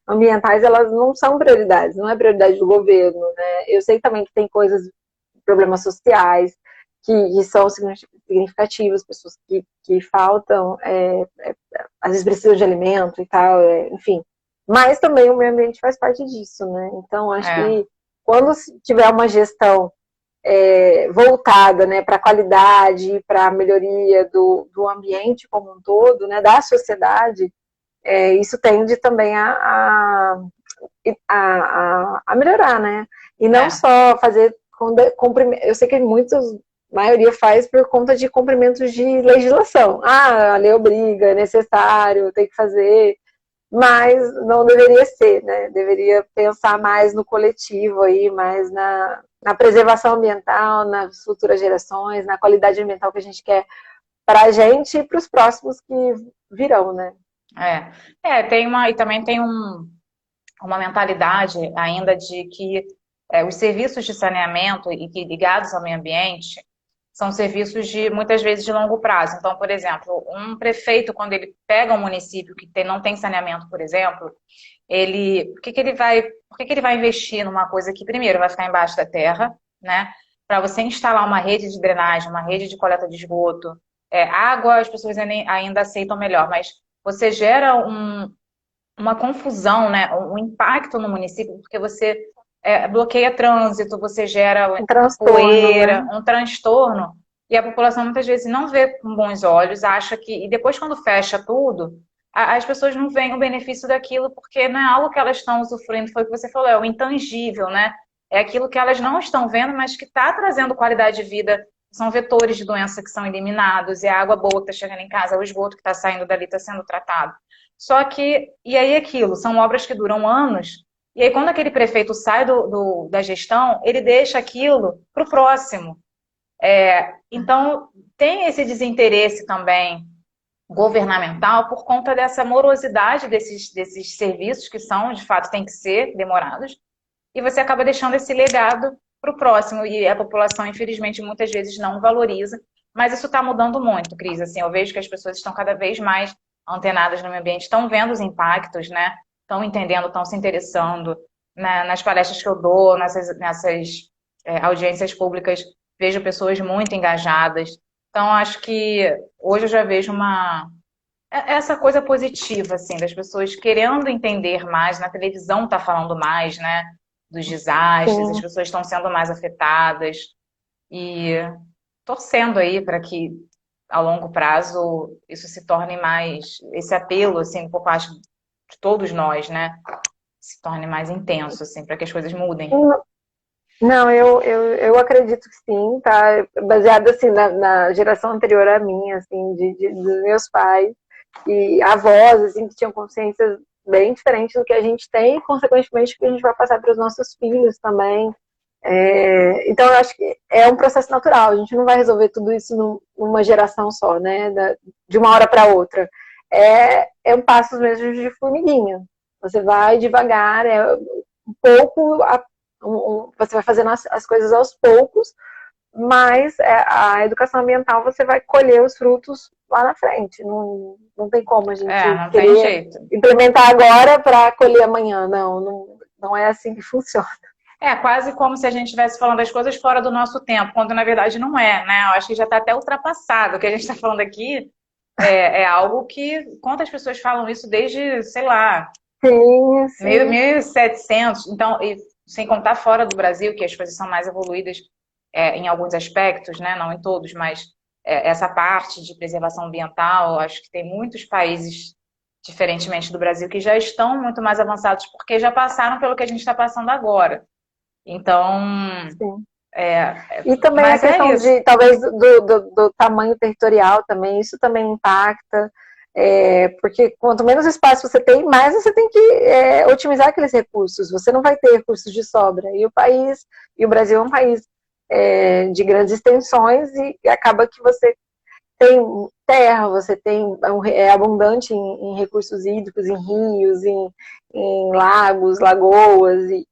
ambientais, elas não são prioridades, não é prioridade do governo, né? Eu sei também que tem coisas, problemas sociais, que são significativos, pessoas que faltam, às vezes precisam de alimento e tal, enfim. Mas também o meio ambiente faz parte disso, né? Então, acho É, que quando tiver uma gestão voltada, né, para a qualidade, para a melhoria do ambiente como um todo, né, da sociedade, isso tende também a melhorar, né? E não é, só fazer cumprimento. Eu sei que muitos, a maioria faz por conta de cumprimentos de legislação. Ah, a lei obriga, é necessário, tem que fazer, mas não deveria ser, né? Deveria pensar mais no coletivo aí, mais na preservação ambiental, nas futuras gerações, na qualidade ambiental que a gente quer para a gente e para os próximos que virão, né? e também tem uma mentalidade ainda de que os serviços de saneamento e que ligados ao meio ambiente são serviços de muitas vezes de longo prazo. Então, por exemplo, um prefeito, quando ele pega um município que não tem saneamento, por exemplo, por que que ele vai investir numa coisa que primeiro vai ficar embaixo da terra, né? Para você instalar uma rede de drenagem, uma rede de coleta de esgoto, água as pessoas ainda aceitam melhor, mas você gera uma confusão, né? Um impacto no município, porque você bloqueia trânsito, você gera Um transtorno, poeira, né? um transtorno, e a população muitas vezes não vê com bons olhos, acha que. E depois, quando fecha tudo, as pessoas não veem o benefício daquilo, porque não é algo que elas estão usufruindo, foi o que você falou, é o intangível, né? É aquilo que elas não estão vendo, mas que está trazendo qualidade de vida. São vetores de doença que são eliminados, é a água boa que está chegando em casa, é o esgoto que está saindo dali, está sendo tratado. Só que, e aí aquilo, são obras que duram anos, e aí quando aquele prefeito sai da gestão, ele deixa aquilo para o próximo. Então, tem esse desinteresse também governamental por conta dessa morosidade desses serviços que são, de fato, têm que ser demorados, e você acaba deixando esse legado para o próximo, e a população, infelizmente, muitas vezes não valoriza, mas isso está mudando muito, Cris, assim, eu vejo que as pessoas estão cada vez mais antenadas no meio ambiente, estão vendo os impactos, né, estão entendendo, estão se interessando, né, nas palestras que eu dou, nessas audiências públicas, vejo pessoas muito engajadas, então acho que hoje eu já vejo essa coisa positiva, assim, das pessoas querendo entender mais, na televisão está falando mais, né, dos desastres, as Sim. pessoas estão sendo mais afetadas e torcendo aí para que a longo prazo isso se torne mais, esse apelo, assim, por parte de todos nós, né, se torne mais intenso, assim, para que as coisas mudem. Não, eu acredito que sim, tá? Baseado assim na geração anterior à minha, assim, dos meus pais e avós, assim, que tinham consciências bem diferentes do que a gente tem e, consequentemente, que a gente vai passar para os nossos filhos também. Então, eu acho que é um processo natural. A gente não vai resolver tudo isso numa geração só, né? De uma hora para outra. É um passo mesmo de formiguinha. Você vai devagar, um pouco você vai fazendo as coisas aos poucos, mas a educação ambiental você vai colher os frutos lá na frente. Não tem como a gente Não tem querer jeito. implementar agora para colher amanhã. Não é assim que funciona. É quase como se a gente estivesse falando das coisas fora do nosso tempo, quando na verdade não é, né? Eu acho que já está até ultrapassado. O que a gente está falando aqui é algo que, quantas pessoas falam isso desde, sei lá, Sim, sim. 1700, então, e sem contar fora do Brasil, que as coisas são mais evoluídas em alguns aspectos, né? Não em todos, mas essa parte de preservação ambiental, acho que tem muitos países, diferentemente do Brasil, que já estão muito mais avançados, porque já passaram pelo que a gente está passando agora. Então, Sim. é, E também a mas é questão isso. de, talvez, do tamanho territorial também, isso também impacta, porque quanto menos espaço você tem, mais você tem que otimizar aqueles recursos. Você não vai ter recursos de sobra. E o Brasil é um país de grandes extensões e acaba que você tem terra, você é abundante em recursos hídricos, em rios, em lagos, lagoas, e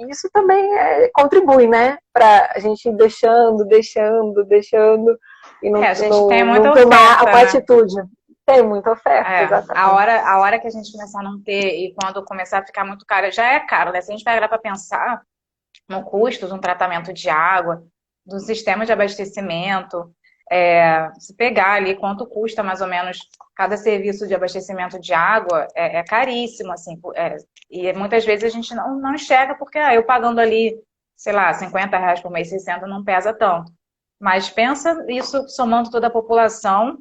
isso também contribui, né, para a gente ir deixando, e A gente tem não muita tomar oferta, uma né? atitude. Tem muita oferta, exatamente. A hora que a gente começar a não ter e quando começar a ficar muito caro, já é caro, né? Se a gente pegar para pensar no custo de um tratamento de água, do sistema de abastecimento, se pegar ali quanto custa mais ou menos cada serviço de abastecimento de água, é caríssimo, assim, e muitas vezes a gente não enxerga porque eu pagando ali, sei lá, R$ 50 por mês, 60 não pesa tanto. Mas pensa isso somando toda a população,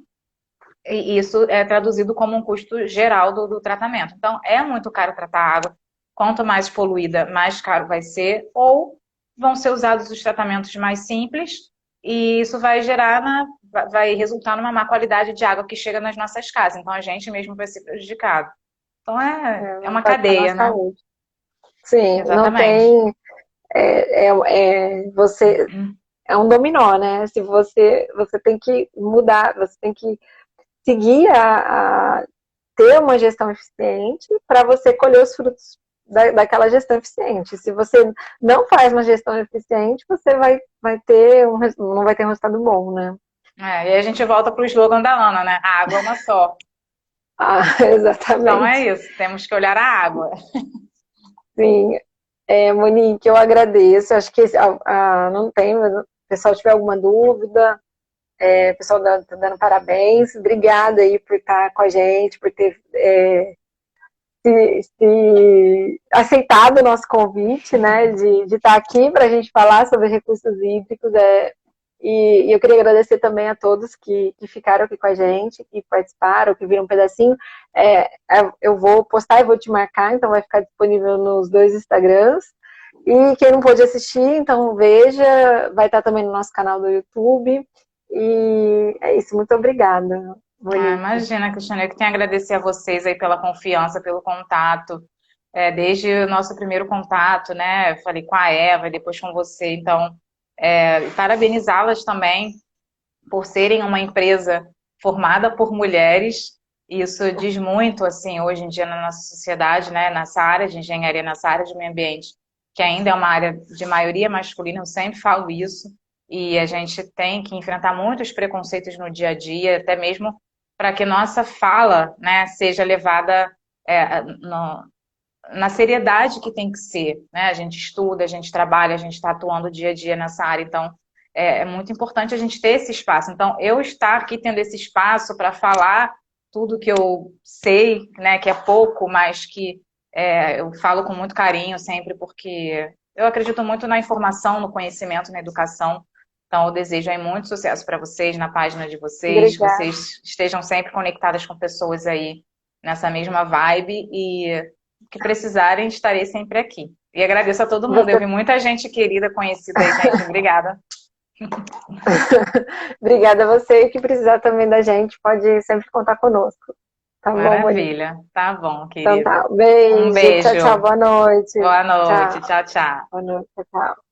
e isso é traduzido como um custo geral do tratamento. Então, é muito caro tratar a água. Quanto mais poluída, mais caro vai ser, ou vão ser usados os tratamentos mais simples, e isso vai resultar numa má qualidade de água que chega nas nossas casas. Então, a gente mesmo vai ser prejudicado. Então, é Não uma impacta na cadeia, né? saúde. Sim, não Exatamente. tem. Você é um dominó, né? Se você tem que mudar, você tem que seguir a ter uma gestão eficiente para você colher os frutos daquela gestão eficiente. Se você não faz uma gestão eficiente, você vai ter não vai ter um resultado bom, né? E aí a gente volta para o slogan da Ana, né? A água é uma só. Ah, Então é exatamente. isso, temos que olhar a água. Sim. Monique, eu agradeço. Acho que não tem, mas se o pessoal tiver alguma dúvida, o pessoal tá dando parabéns. Obrigada aí por estar com a gente, por ter se aceitado o nosso convite, né, de estar aqui para a gente falar sobre recursos hídricos. E eu queria agradecer também a todos que ficaram aqui com a gente, que participaram, que viram um pedacinho. Eu vou postar e vou te marcar, então vai ficar disponível nos dois Instagrams. E quem não pôde assistir, então veja, vai estar também no nosso canal do YouTube. E é isso, muito obrigada, Ah, Monique. imagina, Cristiane, eu que tenho a agradecer a vocês aí pela confiança, pelo contato. Desde o nosso primeiro contato, né? Eu falei com a Eva e depois com você. Então, parabenizá-las também por serem uma empresa formada por mulheres. Isso diz muito, assim, hoje em dia na nossa sociedade, né? Nessa área de engenharia, nessa área de meio ambiente, que ainda é uma área de maioria masculina, eu sempre falo isso. E a gente tem que enfrentar muitos preconceitos no dia a dia, até mesmo para que nossa fala, né, seja levada na seriedade que tem que ser, né? A gente estuda, a gente trabalha, a gente está atuando dia a dia nessa área, então é muito importante a gente ter esse espaço. Então, eu estar aqui tendo esse espaço para falar tudo que eu sei, né, que é pouco, mas que eu falo com muito carinho sempre, porque eu acredito muito na informação, no conhecimento, na educação. Então, eu desejo aí muito sucesso para vocês, na página de vocês, que Obrigada. vocês estejam sempre conectadas com pessoas aí nessa mesma vibe e que precisarem, estarei sempre aqui. E agradeço a todo mundo. Eu Você vi muita gente querida, conhecida aí, gente. Obrigada. Obrigada a você, e que precisar também da gente, pode sempre contar conosco. Tá bom, Monique? Maravilha. Tá bom, Então querida. tá, Um beijo, tchau, tchau, beijo. boa noite. Boa noite. Tchau, Tchau, tchau. boa noite, tchau.